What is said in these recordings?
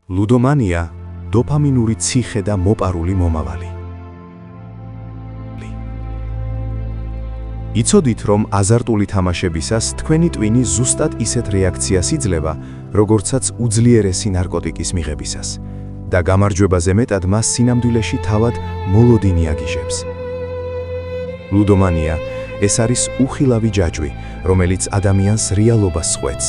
ლუდომანია, დოფამინური ციხე და მოპარული მომავალი. იცოდით, რომ აზარტული თამაშებისას თქვენი ტვინი ზუსტად ისეთ რეაქციას იძლევა, როგორცაც უძლიერესი ნარკოტიკის მიღებისას და გამარჯვებაზე მეტად მას სინამდვილეში თავად მოლოდინი აგიჟებს. ლუდომანია ეს არის უხილავი ჯაჭვი, რომელიც ადამიანს რეალობას ხვეთს.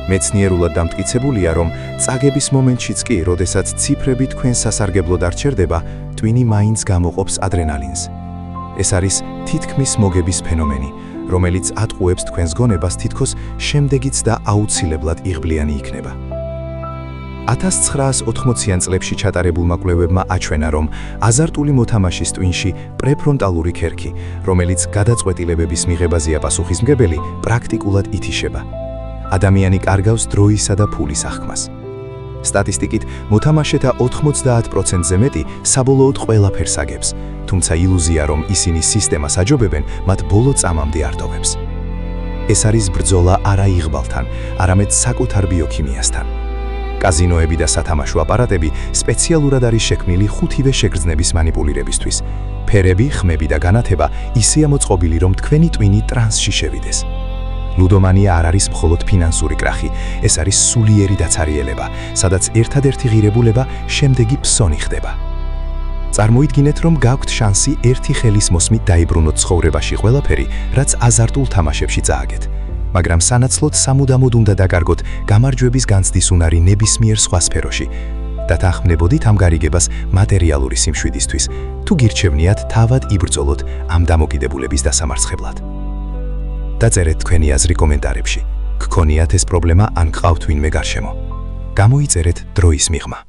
მეცნიერულად დამტკიცებულია, რომ წაგების მომენტშიც კი, როდესაც ციფრები თქვენ სასარგებლოდ არ ჩერდება, ტვინი მაინც გამოყოფს ადრენალინს. ეს არის თითქმის მოგების ფენომენი, რომელიც ატყუებს თქვენს გონებას თითქოს შემდეგიც და აუცილებლად იღბლიანი იქნება. 1980-იან წლებში ჩატარებულმა კვლევებმა აჩვენა, რომ აზარტული მოთამაშის ტვინში პრეფრონტალური ქერქი, რომელიც გადაწყვეტილებების მიღებაზეა პასუხისმგებელი, პრაქტიკულად ითიშება. ადამიანი კარგავს დროისა და ფულის აღქმას. სტატისტიკით, მოთამაშეთა 90%-ზე მეტი საბოლოოდ ყველაფერს აგებს, თუმცა ილუზია, რომ ისინი სისტემას აჯობებენ, მათ ბოლო წამამდე არ ტოვებს. ეს არის ბრძოლა არა იღბალთან, არამედ საკუთარ ბიოქიმიასთან. კაზინოები და სათამაშო აპარატები სპეციალურად არის შექმნილი ხუთივე შეგრძნების მანიპულირებისთვის. ფერები, ხმები და განათება ისეა მოწყობილი, რომ თქვენი ტვინი ტრანსში შევიდეს. ლუდომანია არ არის მხოლოდ ფინანსური კრახი, ეს არის სულიერი დაცარიელება, სადაც ერთადერთი ღირებულება შემდეგი ფსონი ხდება. წარმოიდგინეთ, რომ გაქვთ შანსი ერთი ხელის მოსმით დაიბრუნოთ ცხოვრებაში ყველაფერი, რაც აზარტულ თამაშებში წააგეთ. მაგრამ სანაცვლოდ სამუდამოდ უნდა დაკარგოთ გამარჯვების განცდის უნარი ნებისმიერ სხვა სფეროში და თანხმდებოდით ამ გარიგებას მატერიალური სიმშვიდისთვის, თუ გირჩევნიათ თავად იბრძოლოთ ამ დამოკიდებულების დასამარცხებლად. დაწერეთ თქვენი აზრი კომენტარებში. გქონიათ ეს პრობლემა ან გყავთ ვინმე გარშემო. გამოიწერეთ დროის მიღმა.